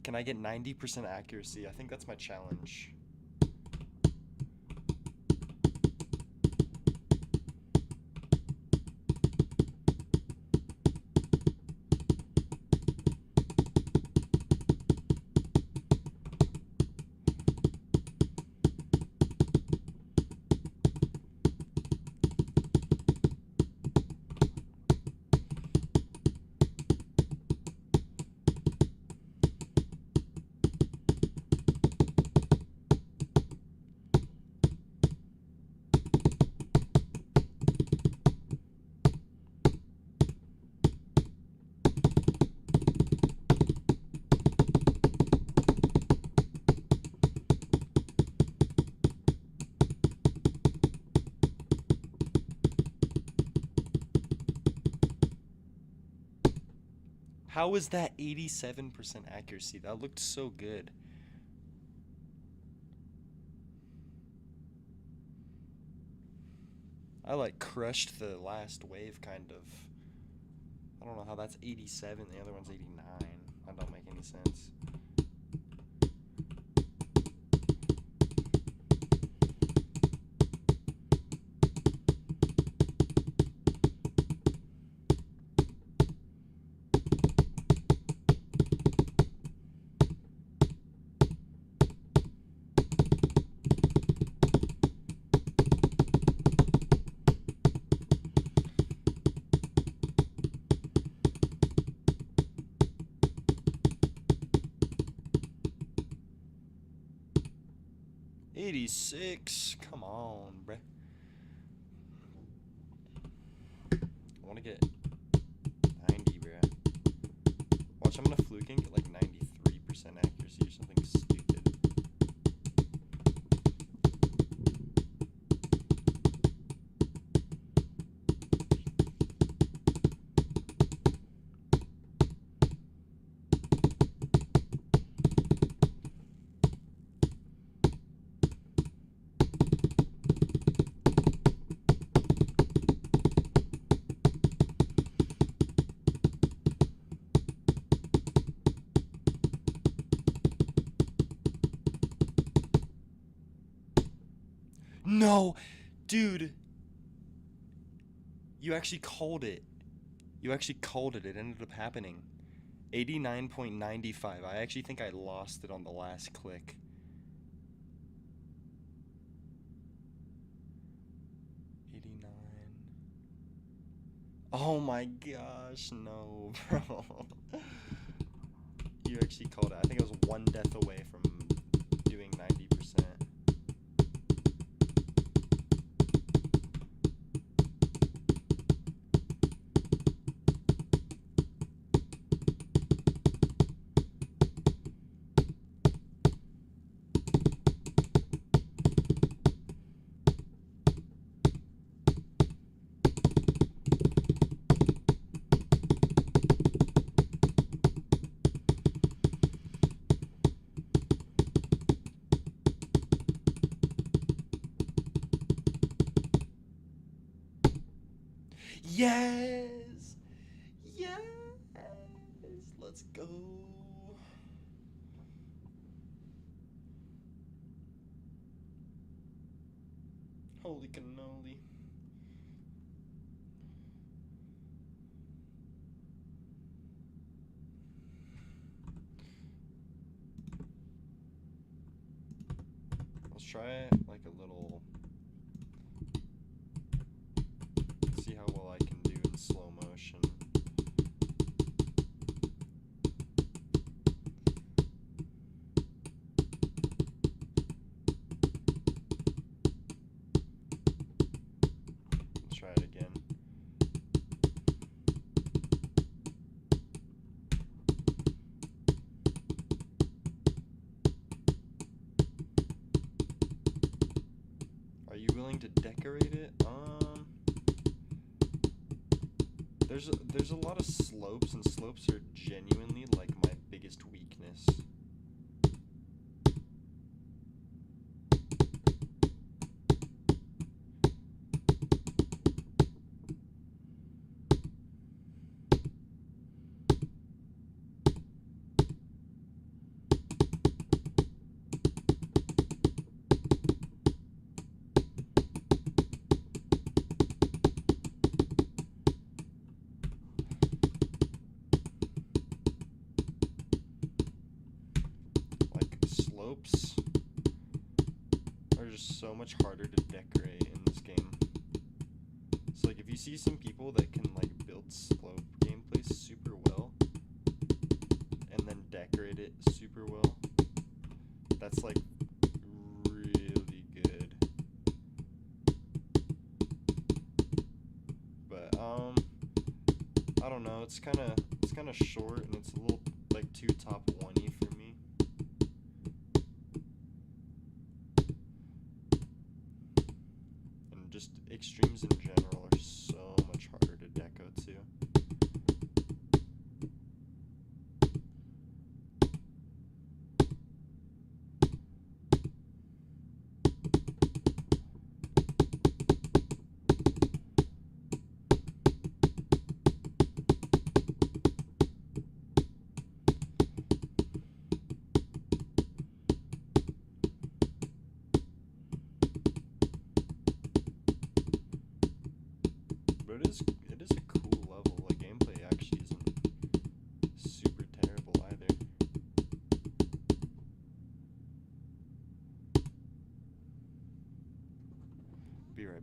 Can I get 90% accuracy? I think that's my challenge. How is that 87% accuracy? That looked so good. I like crushed the last wave kind of. I don't know how that's 87, the other one's 89. That don't make any sense. '86, come on, bruh. I want to get 90, bruh. Watch, I'm gonna fluke and get like 93% accuracy or something stupid. No, dude, you actually called it. You actually called it. It ended up happening. 89.95. I actually think I lost it on the last click. 89. Oh my gosh, no, bro. You actually called it. I think I was one death away from doing 90%. Yes! Yes! Let's go. Holy cannoli. Let's try it like a little. See how well I can do in slow motion. Let's try it again. Are you willing to decorate it? There's a lot of slopes, and slopes are genuinely like my biggest weakness. Slopes are just so much harder to decorate in this game. So like if you see some people that can like build slope gameplay super well and then decorate it super well, that's like really good. But I don't know, it's kind of short and it's a little like too top one-y for me. Just extremes in general are so much harder to deco too.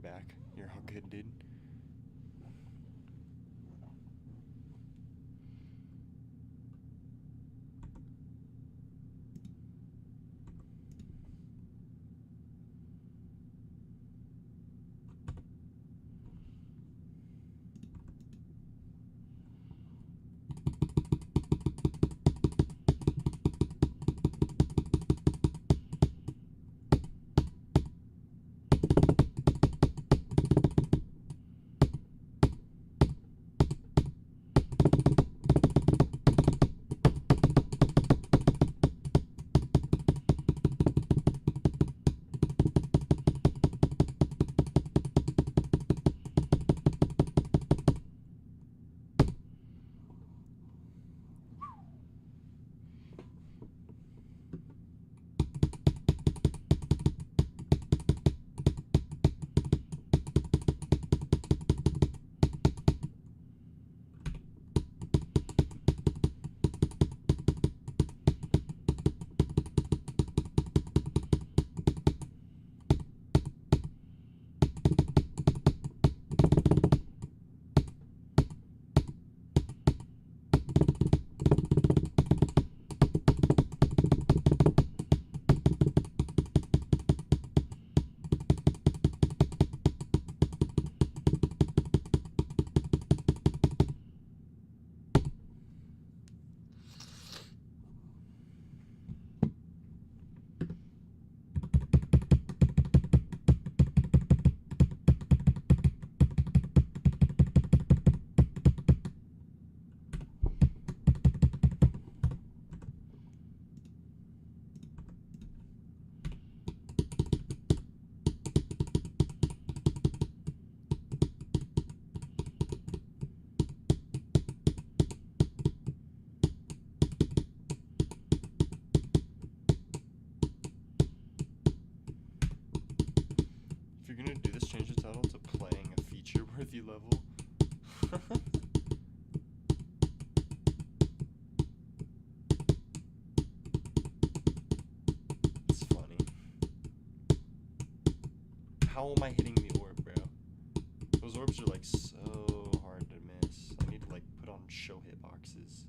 back. You're all good, dude. If you're gonna do this, change the title to playing a feature-worthy level. It's funny. How am I hitting the orb, bro? Those orbs are like so hard to miss. I need to like put on show hitboxes.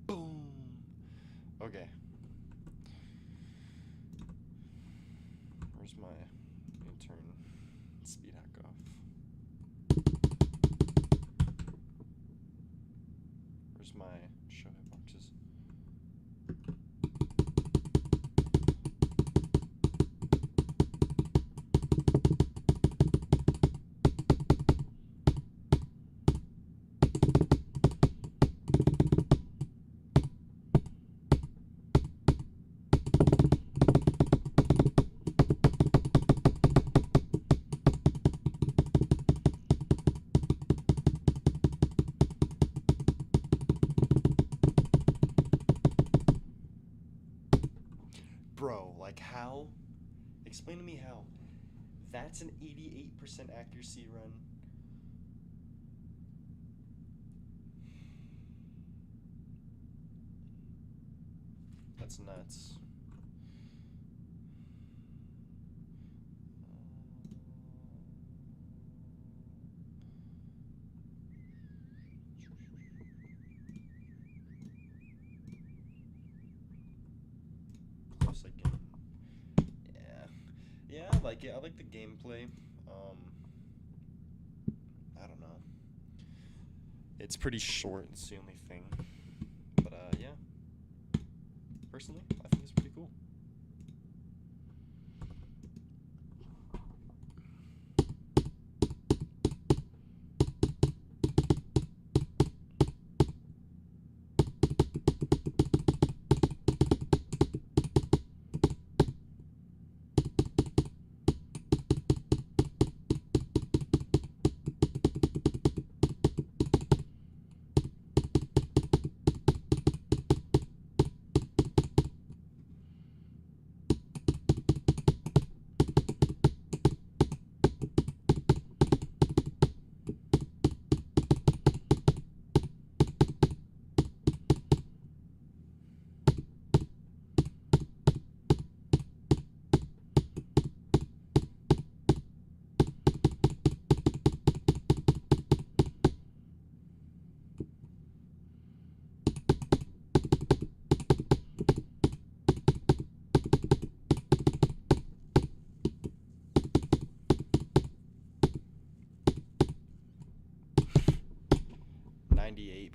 Boom. Okay. Where's my intern speed hack off? Where's my show hitboxes? Bro, like how? Explain to me how. That's an 88% accuracy run. That's nuts. Close again. Yeah, I like it. I like the gameplay. It's pretty short, it's the only thing. But yeah. Personally, I think it's pretty cool.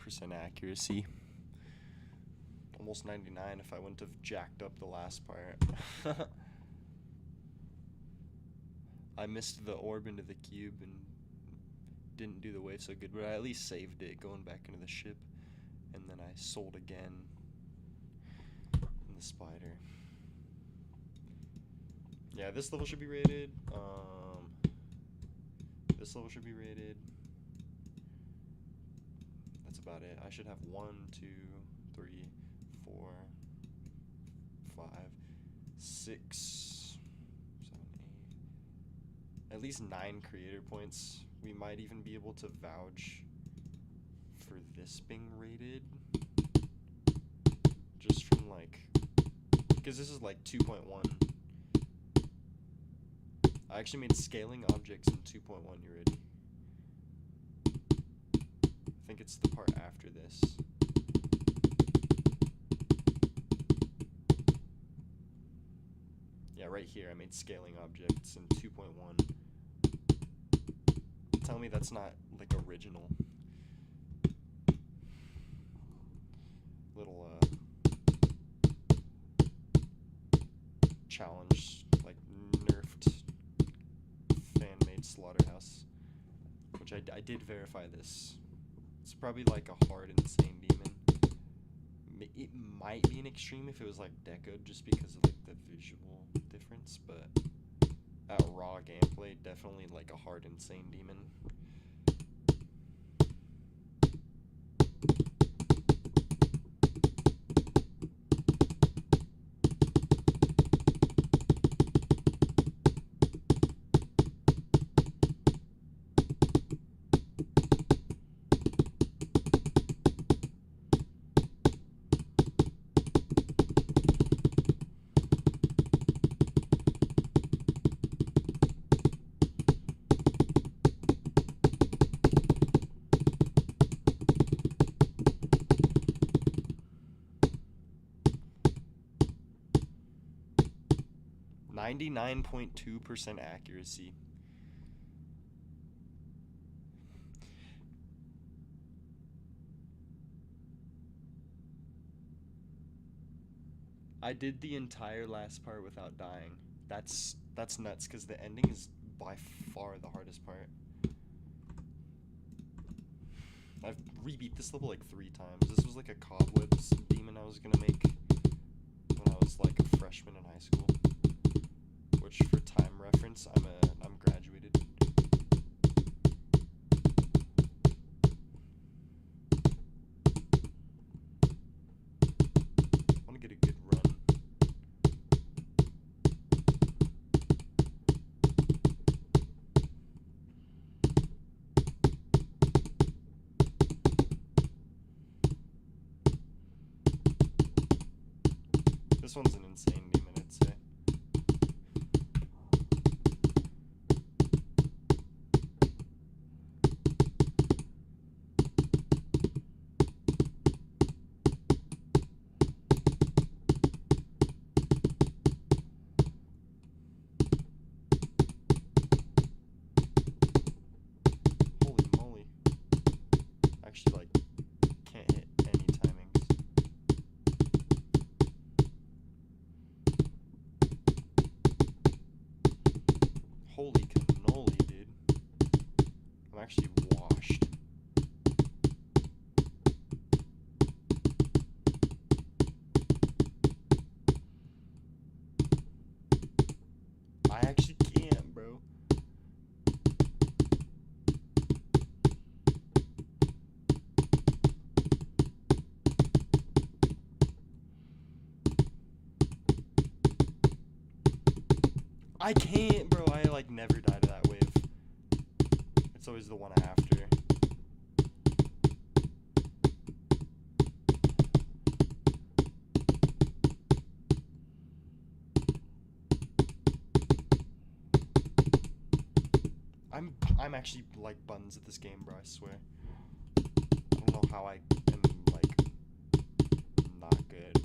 %, accuracy. Almost 99 if I wouldn't have jacked up the last part. I missed the orb into the cube and didn't do the wave so good, but I at least saved it going back into the ship. And then I sold again in the spider. Yeah, this level should be rated. This level should be rated. That's about it. I should have 1, 2, 3, 4, 5, 6, 7, 8. At least 9 creator points. We might even be able to vouch for this being rated. Just from like, because this is like 2.1. I actually made scaling objects in 2.1 already. I think it's the part after this. Yeah, right here I made scaling objects in 2.1. Tell me that's not like original. Little challenge, like nerfed fan-made slaughterhouse, which I did verify this. It's probably like a hard insane demon. It might be an extreme if it was like decoed, just because of like the visual difference, but at raw gameplay, definitely like a hard insane demon. .2% accuracy. I did the entire last part without dying. That's nuts, because the ending is by far the hardest part. I've rebeat this level like 3 times. This was like a cobwebs demon I was gonna make when I was like a freshman in high school. Which, for time reference, I'm graduated. I want to get a good run. This one's an insane demon, I'd say. Holy moly. Actually, like, actually washed. I actually can't, bro. I can't, bro. I like never die to that wave. It's always the one after. I'm actually like buttons at this game, bro. I swear. I don't know how I am like not good.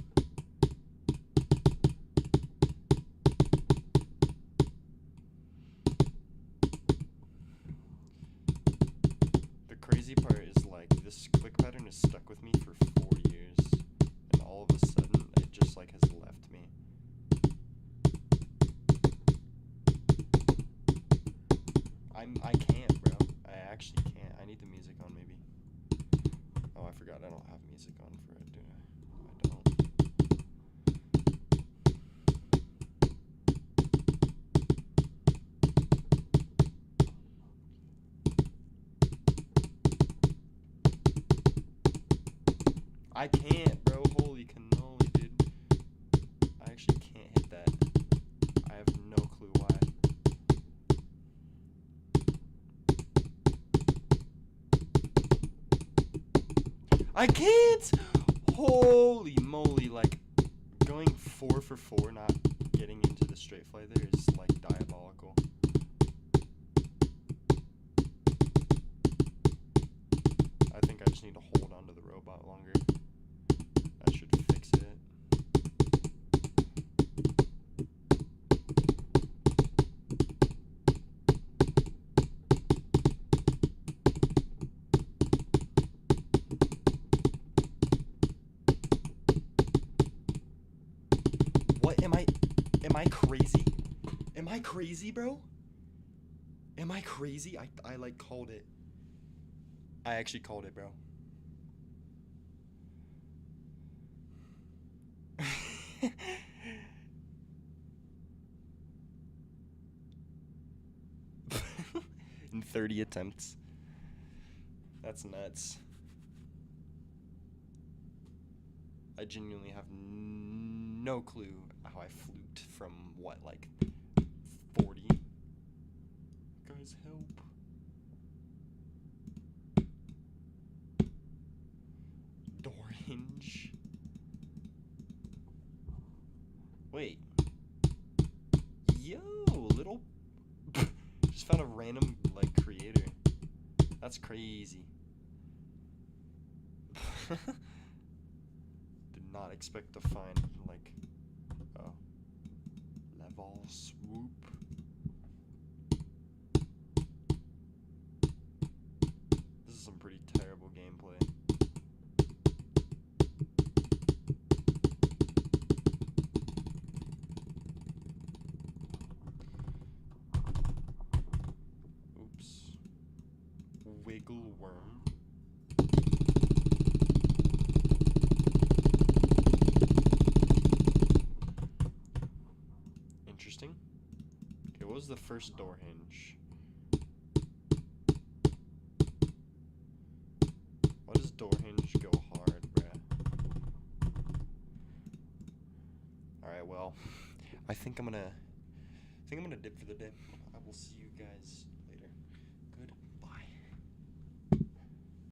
The crazy part is like this click pattern is stuck with me for 4 years, and all of a sudden it just like has left me. I can't, bro. I actually can't. I need the music on, maybe. Oh, I forgot. I don't have music on for it, do I? I can't, bro. Holy cannoli, dude. I actually can't hit that. I have no clue why. I can't! Holy moly, like, going 4 for 4, not getting into the straight fly there is, like, diabolical. I think I just need to hold onto the robot longer. That should fix it. What am I crazy? Am I crazy, bro? Am I crazy? I like called it. I actually called it, bro. In 30 attempts. That's nuts. I genuinely have no clue how I fluked from what, like 40? Guys, help. Door hinge. Wait. Yo, little. Just found a random, like, creator. That's crazy. Did not expect to find, like, level swoop. This is some pretty terrible gameplay. Oops. Wiggle worm. Interesting. Okay, what was the first door hinge? Why does door hinge go hard, bruh? Alright, well, I think I'm gonna dip for the day. I will see you guys